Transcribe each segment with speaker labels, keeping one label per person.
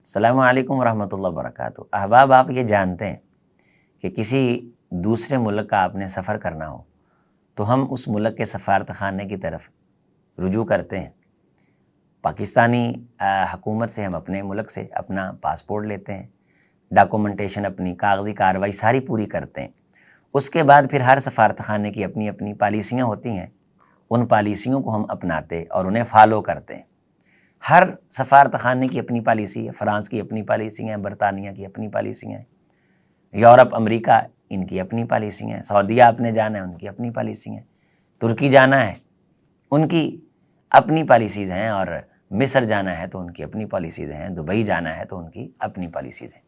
Speaker 1: السلام علیکم ورحمۃ اللہ وبرکاتہ۔ احباب، آپ یہ جانتے ہیں کہ کسی دوسرے ملک کا آپ نے سفر کرنا ہو تو ہم اس ملک کے سفارت خانے کی طرف رجوع کرتے ہیں۔ پاکستانی حکومت سے ہم اپنے ملک سے اپنا پاسپورٹ لیتے ہیں، ڈاکومنٹیشن اپنی کاغذی کارروائی ساری پوری کرتے ہیں۔ اس کے بعد پھر ہر سفارت خانے کی اپنی اپنی پالیسیاں ہوتی ہیں، ان پالیسیوں کو ہم اپناتے اور انہیں فالو کرتے ہیں۔ ہر سفارت خانے کی اپنی پالیسی ہے، فرانس کی اپنی پالیسی ہیں، برطانیہ کی اپنی پالیسیاں ہیں، یورپ امریکہ ان کی اپنی پالیسیاں ہیں، سعودیہ آپ نے جانا ہے ان کی اپنی پالیسی ہیں، ترکی جانا ہے ان کی اپنی پالیسیز ہیں، اور مصر جانا ہے تو ان کی اپنی پالیسیز ہیں، دبئی جانا ہے تو ان کی اپنی پالیسیز ہیں۔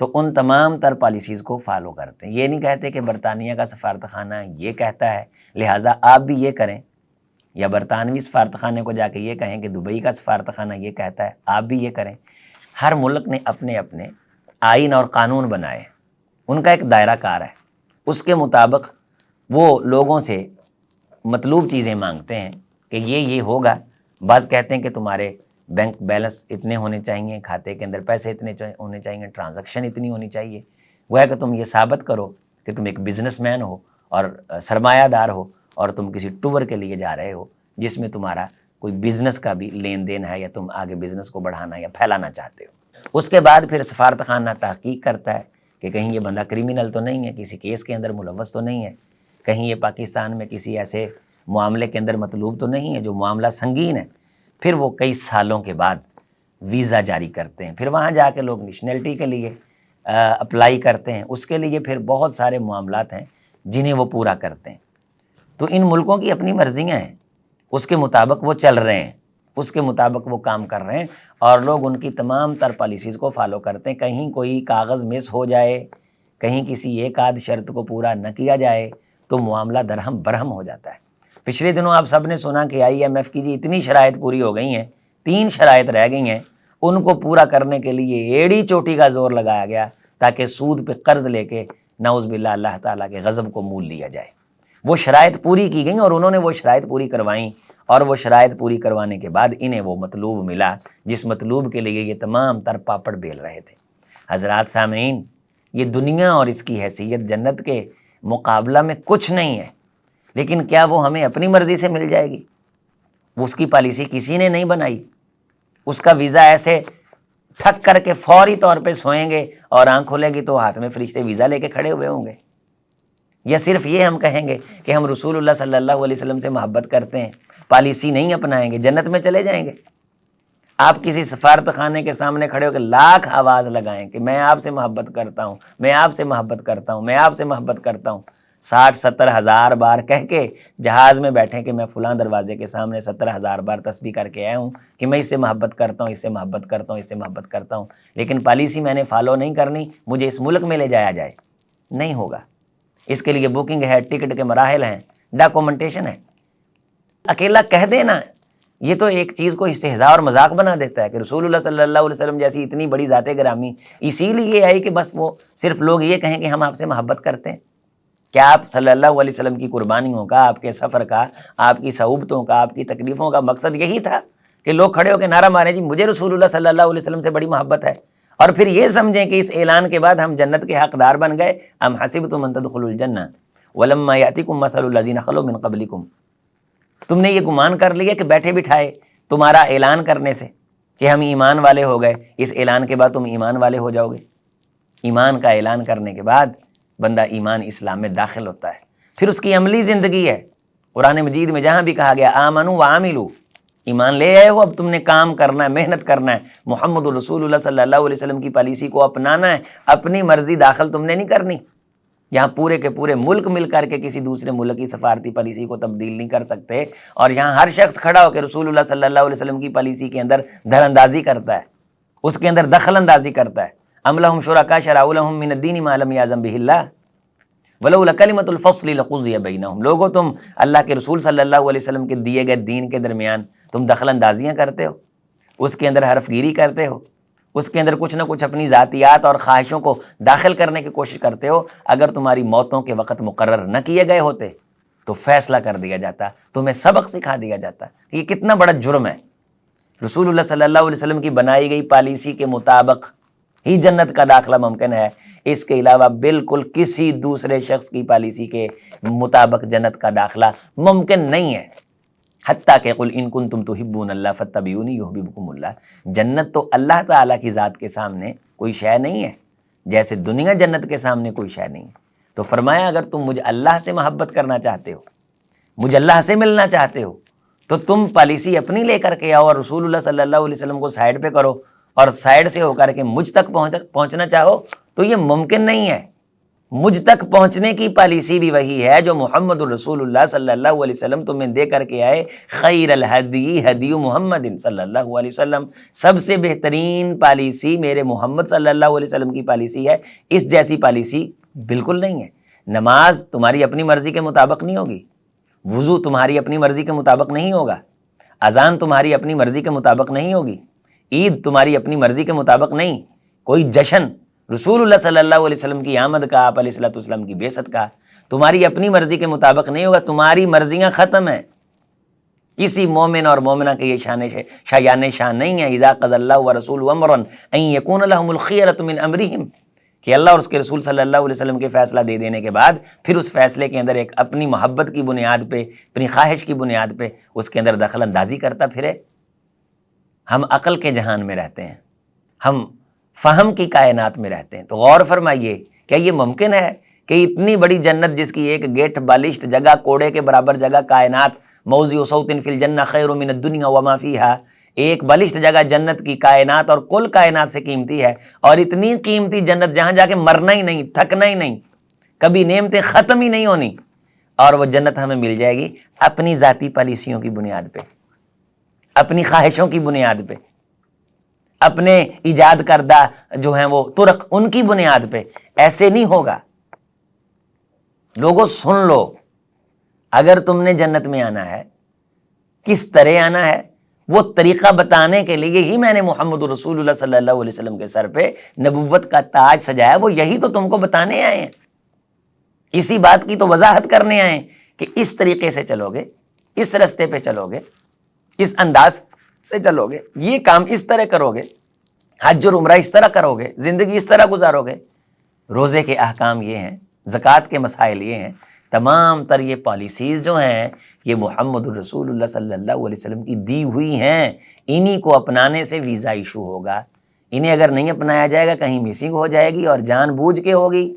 Speaker 1: تو ان تمام تر پالیسیز کو فالو کرتے ہیں۔ یہ نہیں کہتے کہ برطانیہ کا سفارت خانہ یہ کہتا ہے لہٰذا آپ بھی یہ کریں، یا برطانوی سفارت خانے کو جا کے یہ کہیں کہ دبئی کا سفارت خانہ یہ کہتا ہے آپ بھی یہ کریں۔ ہر ملک نے اپنے اپنے آئین اور قانون بنائے، ان کا ایک دائرہ کار ہے، اس کے مطابق وہ لوگوں سے مطلوب چیزیں مانگتے ہیں کہ یہ ہوگا۔ بعض کہتے ہیں کہ تمہارے بینک بیلنس اتنے ہونے چاہیے، کھاتے کے اندر پیسے اتنے ہونے چاہیے، ٹرانزیکشن اتنی ہونی چاہیے۔ وہ ہے کہ تم یہ ثابت کرو کہ تم ایک بزنس مین ہو اور سرمایہ دار ہو، اور تم کسی ٹور کے لیے جا رہے ہو جس میں تمہارا کوئی بزنس کا بھی لین دین ہے، یا تم آگے بزنس کو بڑھانا یا پھیلانا چاہتے ہو۔ اس کے بعد پھر سفارت خانہ تحقیق کرتا ہے کہ کہیں یہ بندہ کرمنل تو نہیں ہے، کسی کیس کے اندر ملوث تو نہیں ہے، کہیں یہ پاکستان میں کسی ایسے معاملے کے اندر مطلوب تو نہیں ہے جو معاملہ سنگین ہے۔ پھر وہ کئی سالوں کے بعد ویزا جاری کرتے ہیں، پھر وہاں جا کے لوگ نیشنلٹی کے لیے اپلائی کرتے ہیں۔ اس کے لیے پھر بہت سارے معاملات ہیں جنہیں وہ پورا کرتے ہیں۔ تو ان ملکوں کی اپنی مرضیاں ہیں، اس کے مطابق وہ چل رہے ہیں، اس کے مطابق وہ کام کر رہے ہیں، اور لوگ ان کی تمام تر پالیسیز کو فالو کرتے ہیں۔ کہیں کوئی کاغذ مس ہو جائے، کہیں کسی ایک آدھ شرط کو پورا نہ کیا جائے تو معاملہ درہم برہم ہو جاتا ہے۔ پچھلے دنوں آپ سب نے سنا کہ IMF کی اتنی شرائط پوری ہو گئی ہیں، 3 شرائط رہ گئی ہیں، ان کو پورا کرنے کے لیے ایڑی چوٹی کا زور لگایا گیا تاکہ سود پہ قرض لے کے نعوذ باللہ اللہ تعالیٰ کے غضب کو مول لیا جائے۔ وہ شرائط پوری کی گئیں اور انہوں نے وہ شرائط پوری کروائیں، اور وہ شرائط پوری کروانے کے بعد انہیں وہ مطلوب ملا جس مطلوب کے لیے یہ تمام تر پاپڑ بیل رہے تھے۔ حضرات سامعین، یہ دنیا اور اس کی حیثیت جنت کے مقابلہ میں کچھ نہیں ہے، لیکن کیا وہ ہمیں اپنی مرضی سے مل جائے گی؟ اس کی پالیسی کسی نے نہیں بنائی۔ اس کا ویزا ایسے ٹھک کر کے فوری طور پہ سوئیں گے اور آنکھ کھلے گی تو ہاتھ میں فرشتے ویزا لے کے کھڑے ہوئے ہوں گے؟ یا صرف یہ ہم کہیں گے کہ ہم رسول اللہ صلی اللہ علیہ وسلم سے محبت کرتے ہیں، پالیسی نہیں اپنائیں گے، جنت میں چلے جائیں گے؟ آپ کسی سفارت خانے کے سامنے کھڑے ہو کے لاکھ آواز لگائیں کہ میں آپ سے محبت کرتا ہوں، میں آپ سے محبت کرتا ہوں، میں آپ سے محبت کرتا ہوں، 60-70 ہزار بار کہہ کے جہاز میں بیٹھیں کہ میں فلاں دروازے کے سامنے 70 ہزار بار تسبیح کر کے آیا ہوں کہ میں اس سے محبت کرتا ہوں، اس سے محبت کرتا ہوں، اس سے محبت کرتا ہوں، لیکن پالیسی میں نے فالو نہیں کرنی، مجھے اس ملک میں لے جایا جائے، نہیں ہوگا۔ اس کے لیے بکنگ ہے، ٹکٹ کے مراحل ہیں، ڈاکومنٹیشن ہے۔ اکیلا کہہ دینا یہ تو ایک چیز کو استہزاء اور مذاق بنا دیتا ہے کہ رسول اللہ صلی اللہ علیہ وسلم جیسی اتنی بڑی ذات گرامی اسی لیے آئی کہ بس وہ صرف لوگ یہ کہیں کہ ہم آپ سے محبت کرتے ہیں۔ کیا آپ صلی اللہ علیہ وسلم کی قربانیوں کا، آپ کے سفر کا، آپ کی صعوبتوں کا، آپ کی تکلیفوں کا مقصد یہی تھا کہ لوگ کھڑے ہو کے نعرہ ماریں جی مجھے رسول اللہ صلی اللہ علیہ وسلم سے بڑی محبت ہے، اور پھر یہ سمجھیں کہ اس اعلان کے بعد ہم جنت کے حقدار بن گئے؟ ام حسبتم ان تدخلوا الجنہ ولما یأتکم مثل الذین خلوا من قبلکم، تم نے یہ گمان کر لیا کہ بیٹھے بٹھائے تمہارا اعلان کرنے سے کہ ہم ایمان والے ہو گئے، اس اعلان کے بعد تم ایمان والے ہو جاؤ گے؟ ایمان کا اعلان کرنے کے بعد بندہ ایمان اسلام میں داخل ہوتا ہے، پھر اس کی عملی زندگی ہے۔ قرآن مجید میں جہاں بھی کہا گیا آمنوا وعملوا، ایمان لے آئے ہو، اب تم نے کام کرنا ہے، محنت کرنا ہے، محمد رسول اللہ صلی اللہ علیہ وسلم کی پالیسی کو اپنانا ہے، اپنی مرضی داخل تم نے نہیں کرنی۔ یہاں پورے کے پورے ملک مل کر کے کسی دوسرے ملک کی سفارتی پالیسی کو تبدیل نہیں کر سکتے، اور یہاں ہر شخص کھڑا ہو کے رسول اللہ صلی اللہ علیہ وسلم کی پالیسی کے اندر دخل اندازی کرتا ہے، اس کے اندر دخل اندازی کرتا ہے۔ ام لہم شرکاء شرعوا لہم من الدین ما لم یأذن بہ اللہ ولولا کلمۃ الفصل لقضی بینہم، لوگوں تم اللہ کے رسول صلی اللہ علیہ وسلم کے دیے گئے دین کے درمیان تم دخل اندازیاں کرتے ہو، اس کے اندر حرف گیری کرتے ہو، اس کے اندر کچھ نہ کچھ اپنی ذاتیات اور خواہشوں کو داخل کرنے کی کوشش کرتے ہو۔ اگر تمہاری موتوں کے وقت مقرر نہ کیے گئے ہوتے تو فیصلہ کر دیا جاتا، تمہیں سبق سکھا دیا جاتا کہ یہ کتنا بڑا جرم ہے رسول اللہ صلی اللہ علیہ وسلم کی بنائی گئی پالیسی کے مطابق ہی جنت کا داخلہ ممکن ہے، اس کے علاوہ بالکل کسی دوسرے شخص کی پالیسی کے مطابق جنت کا داخلہ ممکن نہیں ہے۔ حتیٰ کہ قل ان کنتم تحبون اللہ فاتبعونی یحببکم اللہ، جنت تو اللہ تعالیٰ کی ذات کے سامنے کوئی شے نہیں ہے، جیسے دنیا جنت کے سامنے کوئی شے نہیں ہے۔ تو فرمایا اگر تم مجھے اللہ سے محبت کرنا چاہتے ہو، مجھے اللہ سے ملنا چاہتے ہو، تو تم پالیسی اپنی لے کر کے آؤ اور رسول اللہ صلی اللہ علیہ وسلم کو سائڈ پہ کرو، اور سائڈ سے ہو کر کے مجھ تک پہنچنا چاہو تو یہ ممکن نہیں ہے۔ مجھ تک پہنچنے کی پالیسی بھی وہی ہے جو محمد الرسول اللہ صلی اللہ علیہ وسلم تمہیں دے کر کے آئے۔ خیر الہدی ہدی محمد صلی اللہ علیہ وسلم، سب سے بہترین پالیسی میرے محمد صلی اللہ علیہ وسلم کی پالیسی ہے، اس جیسی پالیسی بالکل نہیں ہے۔ نماز تمہاری اپنی مرضی کے مطابق نہیں ہوگی، وضو تمہاری اپنی مرضی کے مطابق نہیں ہوگا، اذان تمہاری اپنی مرضی کے مطابق نہیں ہوگی، عید تمہاری اپنی مرضی کے مطابق نہیں، کوئی جشن رسول اللہ صلی اللہ علیہ وسلم کی آمد کا، آپ علیہ الصلوۃ والسلام کی بعثت کا، تمہاری اپنی مرضی کے مطابق نہیں ہوگا، تمہاری مرضیاں ختم ہیں۔ کسی مومن اور مومنہ کے یہ شان نہیں ہے، اذا قضى اللہ ورسولہ امرا ان یکون لهم الخیرۃ من امرہم، کہ اللہ اور اس کے رسول صلی اللہ علیہ وسلم کے فیصلہ دے دینے کے بعد پھر اس فیصلے کے اندر ایک اپنی محبت کی بنیاد پہ، اپنی خواہش کی بنیاد پہ اس کے اندر دخل اندازی کرتا پھرے۔ ہم عقل کے جہان میں رہتے ہیں، ہم فہم کی کائنات میں رہتے ہیں، تو غور فرمائیے کیا یہ ممکن ہے کہ اتنی بڑی جنت جس کی ایک گیٹ بالشت جگہ، کوڑے کے برابر جگہ کائنات، موضع صوت فی الجنہ خیر من الدنیا وما فیہا، ایک بالشت جگہ جنت کی کائنات اور کل کائنات سے قیمتی ہے، اور اتنی قیمتی جنت جہاں جا کے مرنا ہی نہیں، تھکنا ہی نہیں، کبھی نعمتیں ختم ہی نہیں ہونی، اور وہ جنت ہمیں مل جائے گی اپنی ذاتی پالیسیوں کی بنیاد پہ، اپنی خواہشوں کی بنیاد پہ، اپنے ایجاد کردہ جو ہیں وہ طرق، ان کی بنیاد پہ۔ ایسے نہیں ہوگا۔ لوگوں سن لو، اگر تم نے جنت میں آنا ہے، کس طرح آنا ہے، وہ طریقہ بتانے کے لیے ہی میں نے محمد رسول اللہ صلی اللہ علیہ وسلم کے سر پہ نبوت کا تاج سجایا، وہ یہی تو تم کو بتانے آئے ہیں، اسی بات کی تو وضاحت کرنے آئے ہیں کہ اس طریقے سے چلو گے، اس رستے پہ چلو گے، اس انداز سے چلو گے، یہ کام اس طرح کرو گے، حج اور عمرہ اس طرح کرو گے، زندگی اس طرح گزارو گے، روزے کے احکام یہ ہیں، زکوٰۃ کے مسائل یہ ہیں، تمام تر یہ پالیسیز جو ہیں یہ محمد الرسول اللہ صلی اللہ علیہ وسلم کی دی ہوئی ہیں۔ انہی کو اپنانے سے ویزا ایشو ہوگا، انہیں اگر نہیں اپنایا جائے گا کہیں مسنگ ہو جائے گی، اور جان بوجھ کے ہوگی،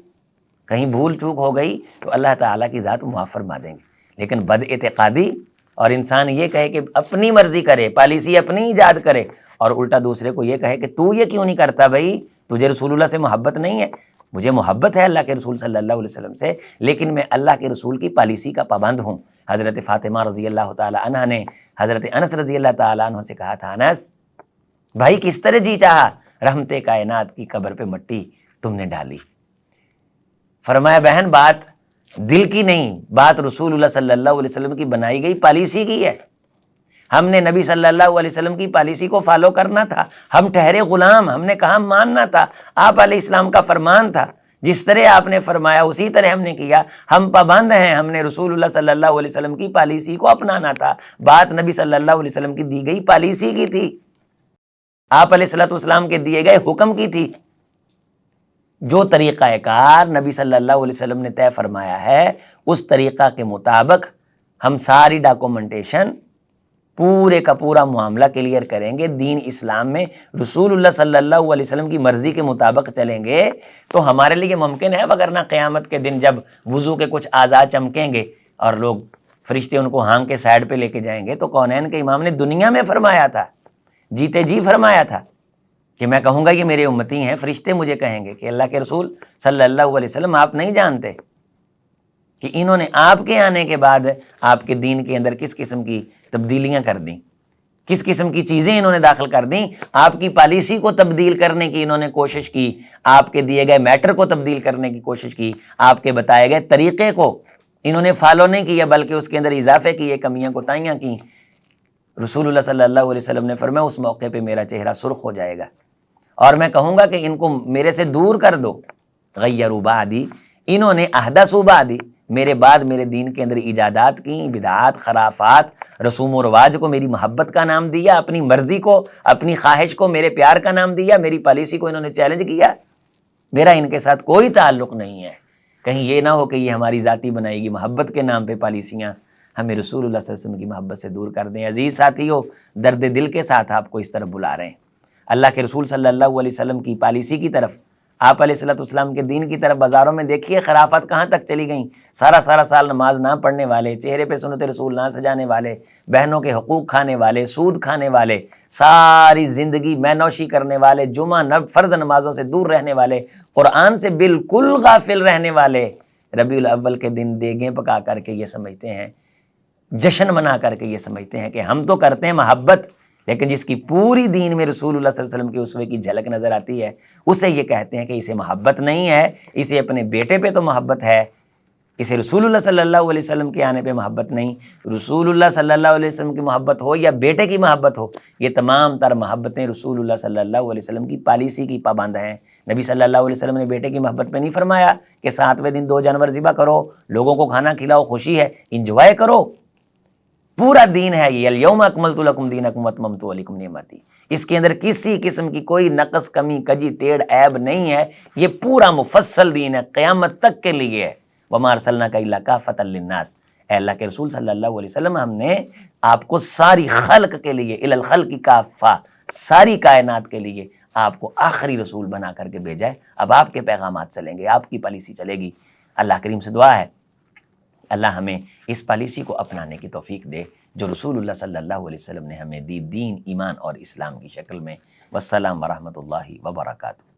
Speaker 1: کہیں بھول چوک ہو گئی تو اللہ تعالیٰ کی ذات معاف فرما دیں گے۔ لیکن بد اعتقادی اور انسان یہ کہے کہ اپنی مرضی کرے، پالیسی اپنی ایجاد کرے، اور الٹا دوسرے کو یہ کہے کہ تو یہ کیوں نہیں کرتا بھائی، تجھے رسول اللہ سے محبت نہیں ہے۔ مجھے محبت ہے اللہ کے رسول صلی اللہ علیہ وسلم سے، لیکن میں اللہ کے رسول کی پالیسی کا پابند ہوں۔ حضرت فاطمہ رضی اللہ تعالی عنہ نے حضرت انس رضی اللہ تعالیٰ عنہ سے کہا تھا، انس بھائی کس طرح جی چاہا، رحمت کائنات کی قبر پہ مٹی تم نے ڈالی۔ فرمایا بہن بات دل کی نہیں، بات رسول اللہ صلی اللہ علیہ وسلم کی بنائی گئی پالیسی کی ہے۔ ہم نے نبی صلی اللہ علیہ وسلم کی پالیسی کو فالو کرنا تھا، ہم ٹھہرے غلام، ہم نے کہا ماننا تھا، آپ علیہ السلام کا فرمان تھا، جس طرح آپ نے فرمایا اسی طرح ہم نے کیا، ہم پابند ہیں، ہم نے رسول اللہ صلی اللہ علیہ وسلم کی پالیسی کو اپنانا تھا۔ بات نبی صلی اللہ علیہ وسلم کی دی گئی پالیسی کی تھی، آپ علیہ الصلوۃ والسلام کے دیے گئے حکم کی تھی۔ جو طریقہ کار نبی صلی اللہ علیہ وسلم نے طے فرمایا ہے، اس طریقہ کے مطابق ہم ساری ڈاکومنٹیشن، پورے کا پورا معاملہ کلیئر کریں گے۔ دین اسلام میں رسول اللہ صلی اللہ علیہ وسلم کی مرضی کے مطابق چلیں گے تو ہمارے لیے ممکن ہے، وگرنہ قیامت کے دن جب وضو کے کچھ اعضاء چمکیں گے اور لوگ فرشتے ان کو ہانگ کے سائڈ پہ لے کے جائیں گے، تو کونین کے امام نے دنیا میں فرمایا تھا، جیتے جی فرمایا تھا کہ میں کہوں گا یہ میرے امتی ہیں، فرشتے مجھے کہیں گے کہ اللہ کے رسول صلی اللہ علیہ وسلم آپ نہیں جانتے کہ انہوں نے آپ کے آنے کے بعد آپ کے دین کے اندر کس قسم کی تبدیلیاں کر دیں، کس قسم کی چیزیں انہوں نے داخل کر دیں، آپ کی پالیسی کو تبدیل کرنے کی انہوں نے کوشش کی، آپ کے دیے گئے میٹر کو تبدیل کرنے کی کوشش کی، آپ کے بتائے گئے طریقے کو انہوں نے فالو نہیں کیا بلکہ اس کے اندر اضافے کیے، کمیاں کوتاہیاں کی۔ رسول اللہ صلی اللہ علیہ وسلم نے فرمایا اس موقع پہ میرا چہرہ سرخ ہو جائے گا اور میں کہوں گا کہ ان کو میرے سے دور کر دو۔ غیروا بعدی، انہوں نے احدثوا بعدی، میرے بعد میرے دین کے اندر ایجادات کی، بدعات، خرافات، رسوم و رواج کو میری محبت کا نام دیا، اپنی مرضی کو، اپنی خواہش کو میرے پیار کا نام دیا، میری پالیسی کو انہوں نے چیلنج کیا، میرا ان کے ساتھ کوئی تعلق نہیں ہے۔ کہیں یہ نہ ہو کہ یہ ہماری ذاتی بنائی گی محبت کے نام پہ پالیسیاں ہمیں رسول اللہ صلی اللہ علیہ وسلم کی محبت سے دور کر دیں۔ عزیز ساتھیو، درد دل کے ساتھ آپ کو اس طرف بلا رہے ہیں، اللہ کے رسول صلی اللہ علیہ وسلم کی پالیسی کی طرف، آپ علیہ الصلوۃ والسلام کے دین کی طرف۔ بازاروں میں دیکھیے خرافات کہاں تک چلی گئیں، سارا سال نماز نہ پڑھنے والے، چہرے پہ سنت رسول نہ سجانے والے، بہنوں کے حقوق کھانے والے، سود کھانے والے، ساری زندگی میں نوشی کرنے والے، جمعہ فرض نمازوں سے دور رہنے والے، قرآن سے بالکل غافل رہنے والے، ربیع الاول کے دن دیگیں پکا کر کے یہ سمجھتے ہیں، جشن منا کر کے یہ سمجھتے ہیں کہ ہم تو کرتے ہیں محبت، لیکن جس کی پوری دین میں رسول اللہ صلی اللہ علیہ وسلم کے اسوے کی جھلک نظر آتی ہے، اسے یہ کہتے ہیں کہ اسے محبت نہیں ہے، اسے اپنے بیٹے پہ تو محبت ہے، اسے رسول اللہ صلی اللہ علیہ وسلم کے آنے پہ محبت نہیں۔ رسول اللہ صلی اللہ علیہ وسلم کی محبت ہو یا بیٹے کی محبت ہو، یہ تمام تر محبتیں رسول اللہ صلی اللہ علیہ وسلم کی پالیسی کی پابند ہیں۔ نبی صلی اللہ علیہ وسلم نے بیٹے کی محبت میں نہیں فرمایا کہ 7ویں دن 2 جانور ذبح کرو، لوگوں کو کھانا کھلاؤ، خوشی ہے، انجوائے کرو۔ پورا دین ہے یہ، الیوم اکملت لکم دینکم واتممت علیکم نعمتی، اس کے اندر کسی قسم کی کوئی نقص، کمی، کجی، ٹیڑھ، عیب نہیں ہے، یہ پورا مفصل دین ہے، قیامت تک کے لیے ہے۔ وما ارسلناک الا کافۃ للناس، اے اللہ کے رسول صلی اللہ علیہ وسلم، ہم نے آپ کو ساری خلق کے لیے، الی الخلق کافہ، ساری کائنات کے لیے آپ کو آخری رسول بنا کر کے بھیجا ہے۔ اب آپ کے پیغامات چلیں گے، آپ کی پالیسی چلے گی۔ اللہ کریم سے دعا ہے اللہ ہمیں اس پالیسی کو اپنانے کی توفیق دے جو رسول اللہ صلی اللہ علیہ وسلم نے ہمیں دی، دین، ایمان اور اسلام کی شکل میں۔ والسلام ورحمۃ اللہ وبرکاتہ۔